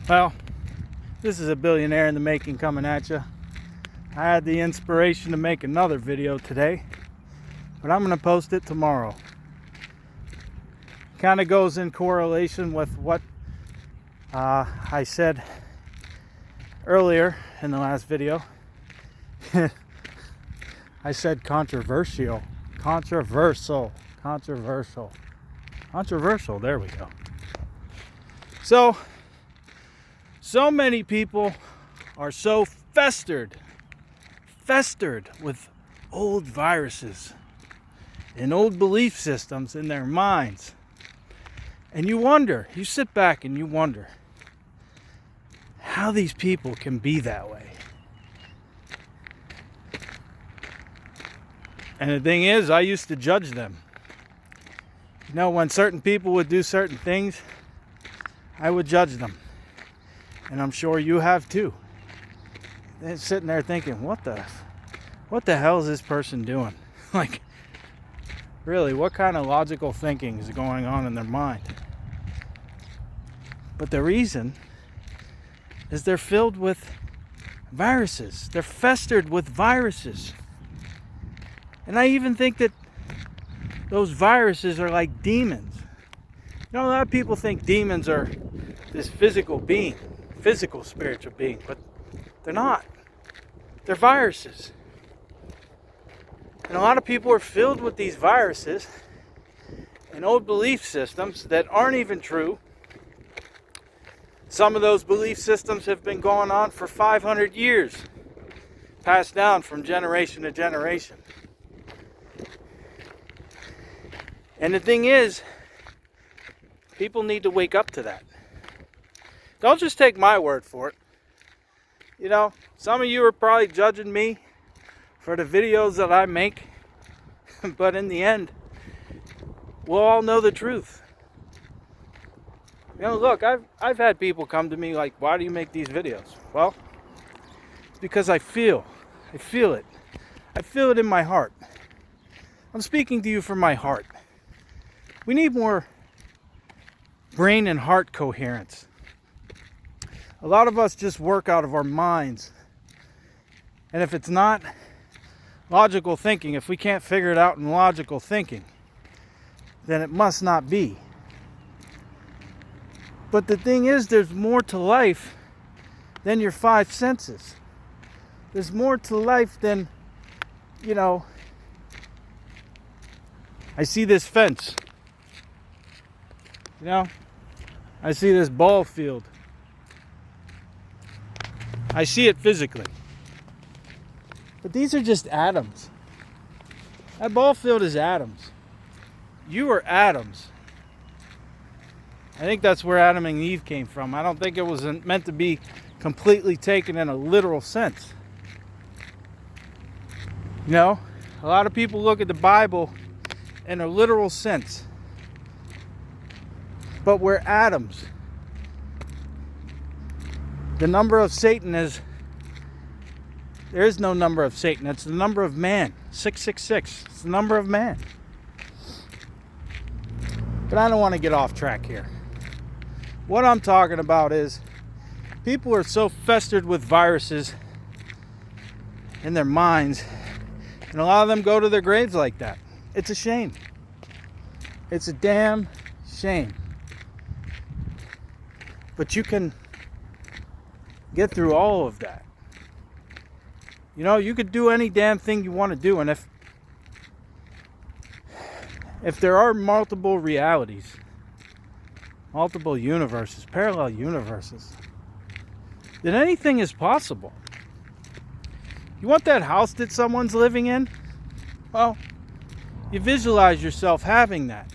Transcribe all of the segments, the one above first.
Well, this is a billionaire in the making coming at you. I had the inspiration to make another video today, but I'm going to post it tomorrow. Kind of goes in correlation with what I said earlier in the last video. I said controversial, there we go. So many people are so festered with old viruses and old belief systems in their minds. And you sit back and you wonder how these people can be that way. And the thing is, I used to judge them. You know, when certain people would do certain things, I would judge them. And I'm sure you have too. And sitting there thinking, what the hell is this person doing? Like, really, what kind of logical thinking is going on in their mind? But the reason is they're filled with viruses. They're festered with viruses. And I even think that those viruses are like demons. You know, a lot of people think demons are this physical spiritual being, but they're not. They're viruses. And a lot of people are filled with these viruses and old belief systems that aren't even true. Some of those belief systems have been going on for 500 years, passed down from generation to generation. And the thing is, people need to wake up to that. Don't just take my word for it. You know, some of you are probably judging me for the videos that I make, but in the end, we'll all know the truth. You know, look, I've had people come to me like, why do you make these videos? Well, it's because I feel it. I feel it in my heart. I'm speaking to you from my heart. We need more brain and heart coherence. A lot of us just work out of our minds. And if it's not logical thinking, if we can't figure it out in logical thinking, then it must not be. But the thing is, there's more to life than your five senses. There's more to life than, you know, I see this fence. You know, I see this ball field. I see it physically. But these are just atoms. That ball field is atoms. You are atoms. I think that's where Adam and Eve came from. I don't think it was meant to be completely taken in a literal sense. You know, a lot of people look at the Bible in a literal sense. But we're atoms. The number of Satan is, there is no number of Satan. It's the number of man. 666. It's the number of man. But I don't want to get off track here. What I'm talking about is people are so festered with viruses in their minds, and a lot of them go to their graves like that. It's a shame. It's a damn shame. But you can get through all of that. You know, you could do any damn thing you want to do, and if there are multiple realities, multiple universes, parallel universes, then anything is possible. You want that house that someone's living in? Well, you visualize yourself having that.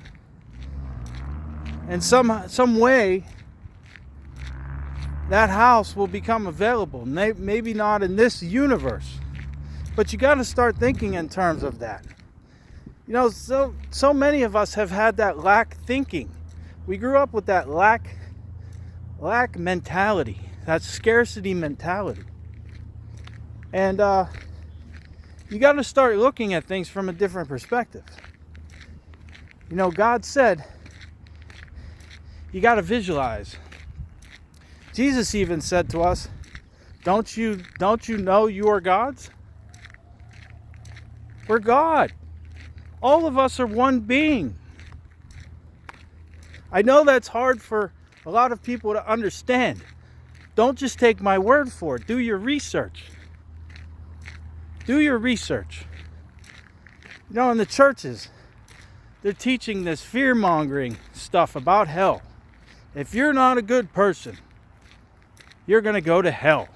And some way, that house will become available. Maybe not in this universe, but you got to start thinking in terms of that. You know, so many of us have had that lack thinking. We grew up with that lack mentality, that scarcity mentality. And you got to start looking at things from a different perspective. You know, God said you got to visualize. It's Jesus even said to us, don't you know you are gods? We're God. All of us are one being. I know that's hard for a lot of people to understand. Don't just take my word for it. Do your research. Do your research. You know, in the churches, they're teaching this fear-mongering stuff about hell. If you're not a good person, you're going to go to hell.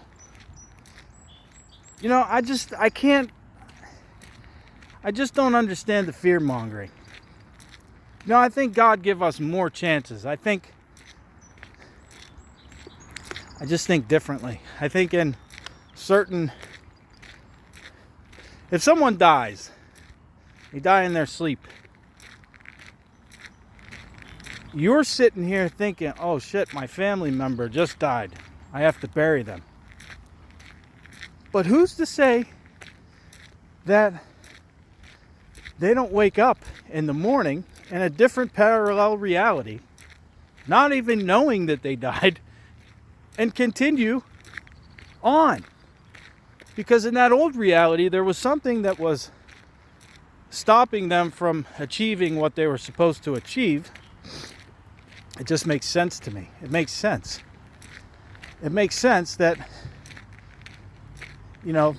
You know, I just don't understand the fear-mongering. You know, I think God give us more chances. I just think differently. I think in certain... If someone dies, they die in their sleep, you're sitting here thinking, oh shit, my family member just died. I have to bury them. But who's to say that they don't wake up in the morning in a different parallel reality, not even knowing that they died, and continue on? Because in that old reality, there was something that was stopping them from achieving what they were supposed to achieve. It just makes sense to me. It makes sense. It makes sense that, you know,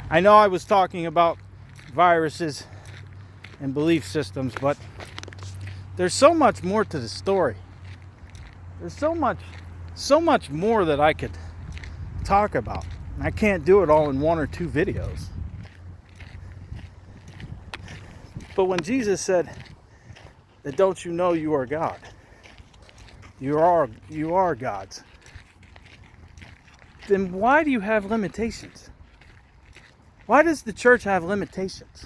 I know I was talking about viruses and belief systems, but there's so much more to the story. There's so much more that I could talk about. I can't do it all in 1 or 2 videos. But when Jesus said that, don't you know you are God? You are God's. Then why do you have limitations? Why does the church have limitations?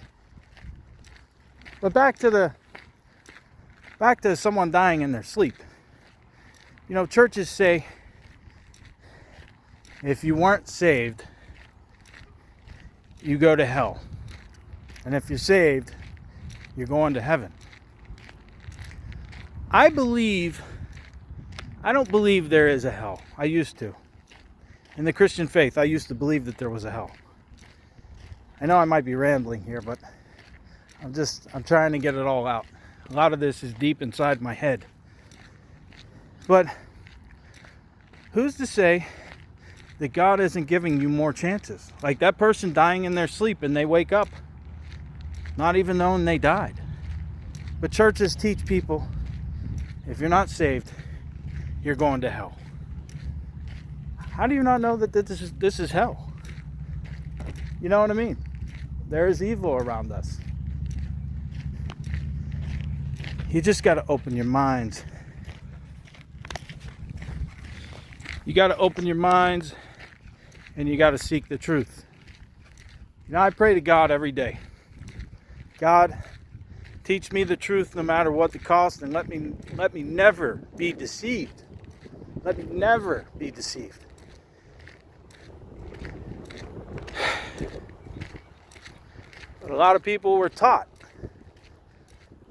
But back to someone dying in their sleep. You know, churches say, if you weren't saved, you go to hell. And if you're saved, you're going to heaven. I don't believe there is a hell. I used to. In the Christian faith, I used to believe that there was a hell. I know I might be rambling here, but I'm trying to get it all out. A lot of this is deep inside my head. But who's to say that God isn't giving you more chances? Like that person dying in their sleep and they wake up not even knowing they died. But churches teach people, if you're not saved, you're going to hell. How do you not know that this is hell? You know what I mean? There is evil around us. You just got to open your minds. You got to open your minds and you got to seek the truth. You know, I pray to God every day. God, teach me the truth no matter what the cost, and let me never be deceived. Let me never be deceived. But a lot of people were taught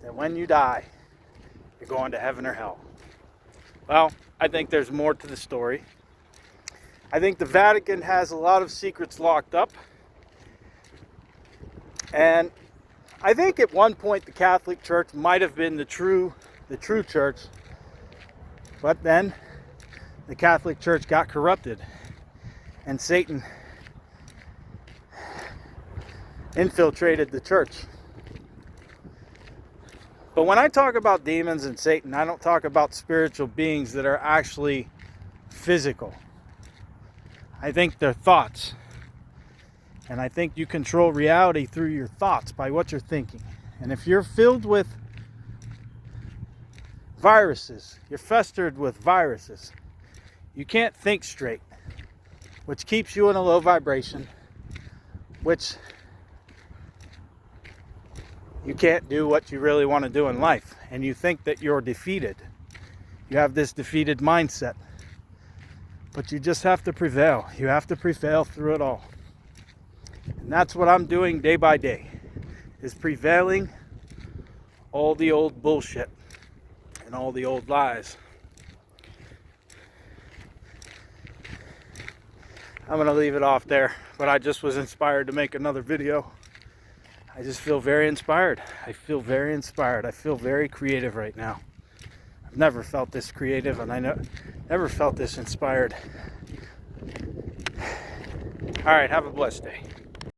that when you die, you're going to heaven or hell. Well, I think there's more to the story. I think the Vatican has a lot of secrets locked up. And I think at one point the Catholic Church might have been the true church. But then the Catholic Church got corrupted. And Satan infiltrated the church. But when I talk about demons and Satan, I don't talk about spiritual beings that are actually physical. I think they're thoughts. And I think you control reality through your thoughts by what you're thinking. And if you're filled with viruses, you're festered with viruses, you can't think straight, which keeps you in a low vibration, which you can't do what you really want to do in life. And you think that you're defeated. You have this defeated mindset. But you just have to prevail. You have to prevail through it all. And that's what I'm doing day by day, is prevailing all the old bullshit and all the old lies. I'm going to leave it off there. But I just was inspired to make another video. I just feel very inspired. I feel very inspired. I feel very creative right now. I've never felt this creative, and I never felt this inspired. All right, have a blessed day.